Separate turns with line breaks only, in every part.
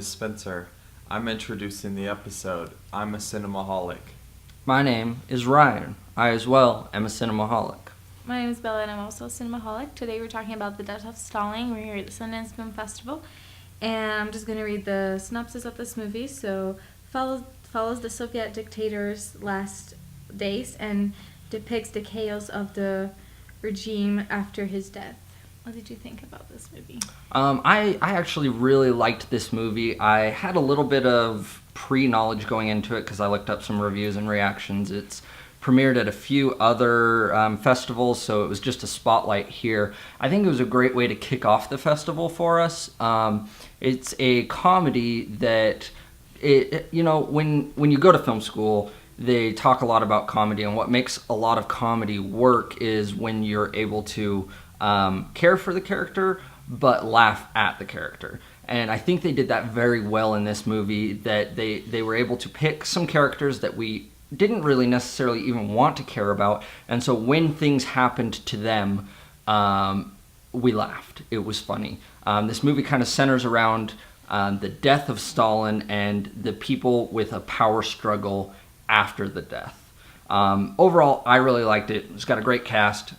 is Spencer. I'm introducing the episode. I'm a cinemaholic.
My name is Ryan. I as well am a cinemaholic.
My name is Bella and I'm also a cinemaholic. Today we're talking about the death of Stalin. We're here at the Sundance Film Festival. And I'm just going to read the synopsis of this movie. So, follows the Soviet dictator's last days and depicts the chaos of the regime after his death. What did you think about this movie?
I actually really liked this movie. I had a little bit of pre-knowledge going into it because I looked up some reviews and reactions. It's premiered at a few other festivals, so it was just a spotlight here. I think it was a great way to kick off the festival for us. It's a comedy that, when you go to film school, they talk a lot about comedy, and what makes a lot of comedy work is when you're able to care for the character, but laugh at the character. And I think they did that very well in this movie, that they were able to pick some characters that we didn't really necessarily even want to care about. And so when things happened to them, we laughed. It was funny. This movie kind of centers around the death of Stalin and the people with a power struggle after the death. Overall, I really liked it. It's got a great cast.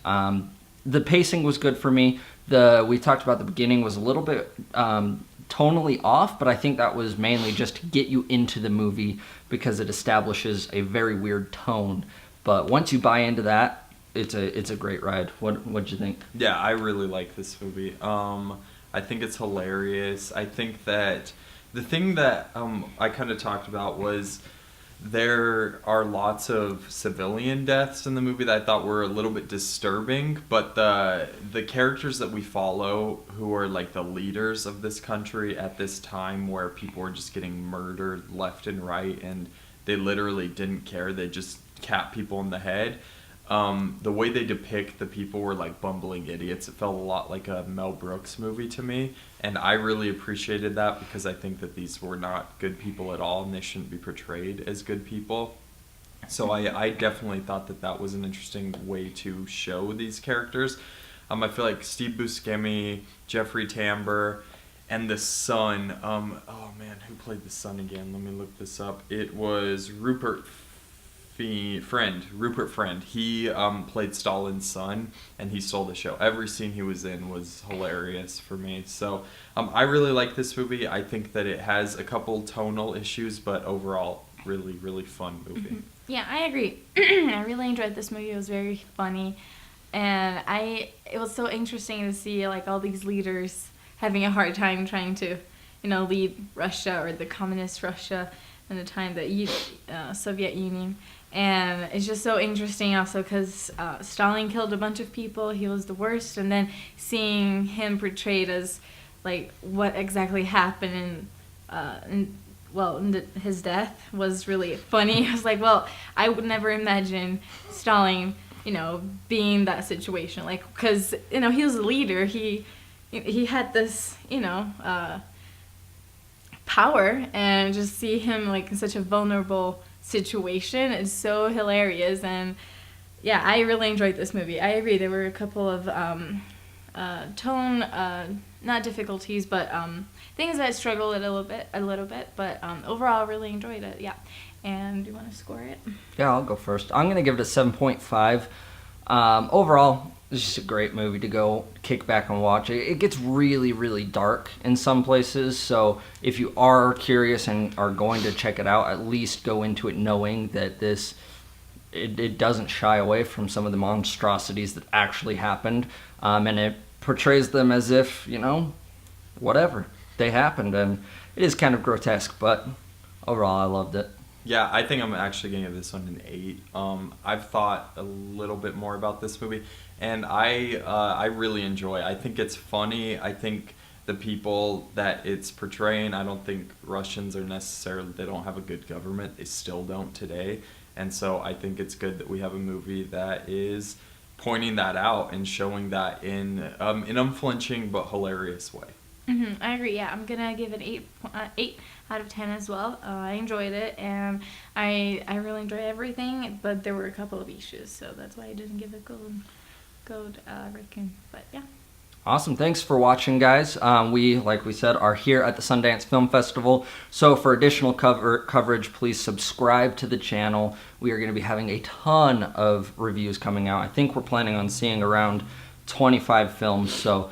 The pacing was good for me. We talked about the beginning was a little bit tonally off, but I think that was mainly just to get you into the movie because it establishes a very weird tone. But once you buy into that, it's a great ride. What'd you think?
Yeah, I really like this movie. I think it's hilarious. I think that the thing that I kind of talked about was there are lots of civilian deaths in the movie that I thought were a little bit disturbing, but the characters that we follow, who are like the leaders of this country at this time where people were just getting murdered left and right and they literally didn't care, they just capped people in the head. The way they depict the people were like bumbling idiots. It felt a lot like a Mel Brooks movie to me, and I really appreciated that because I think that these were not good people at all and they shouldn't be portrayed as good people. So I definitely thought that was an interesting way to show these characters. I feel like Steve Buscemi, Jeffrey Tambor, and the son, who played the son again? Let me look this up. It was Rupert Friend. He played Stalin's son, and he stole the show. Every scene he was in was hilarious for me. So I really like this movie. I think that it has a couple tonal issues, but overall, really, really fun movie.
Mm-hmm. Yeah, I agree. I really enjoyed this movie. It was very funny, and it was so interesting to see like all these leaders having a hard time trying to, lead Russia or the communist Russia in the time the Soviet Union. And it's just so interesting also because Stalin killed a bunch of people. He was the worst. And then seeing him portrayed as, like, what exactly happened in his death was really funny. I was like, well, I would never imagine Stalin, being that situation. Like, because, he was a leader. He had this, power. And just see him, like, in such a vulnerable situation. It's so hilarious, and yeah, I really enjoyed this movie. I agree, there were a couple of tone not difficulties, but things that I struggled a little bit, but overall I really enjoyed it. Yeah. And do you want to score it?
Yeah, I'll go first. I'm gonna give it a 7.5. Overall, it's just a great movie to go kick back and watch. It gets really, really dark in some places, so if you are curious and are going to check it out, at least go into it knowing that it doesn't shy away from some of the monstrosities that actually happened, and it portrays them as if, whatever, they happened, and it is kind of grotesque, but overall I loved it.
Yeah, I think I'm actually going to give this one an 8. I've thought a little bit more about this movie, and I really enjoy it. I think it's funny. I think the people that it's portraying, I don't think Russians are necessarily, they don't have a good government. They still don't today. And so I think it's good that we have a movie that is pointing that out and showing that in an unflinching but hilarious way.
Mm-hmm, I agree. Yeah, I'm gonna give it 8 out of 10 as well. I enjoyed it, and I really enjoyed everything. But there were a couple of issues, so that's why I didn't give it gold ranking. But yeah.
Awesome. Thanks for watching, guys. We, like we said, are here at the Sundance Film Festival. So for additional coverage, please subscribe to the channel. We are going to be having a ton of reviews coming out. I think we're planning on seeing around 25 films. So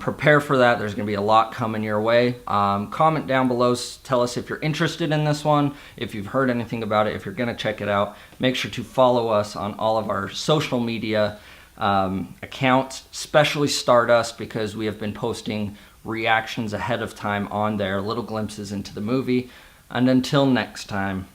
prepare for that. There's going to be a lot coming your way. Comment down below. Tell us if you're interested in this one, if you've heard anything about it, if you're going to check it out. Make sure to follow us on all of our social media accounts, especially Stardust, because we have been posting reactions ahead of time on there, little glimpses into the movie. And until next time.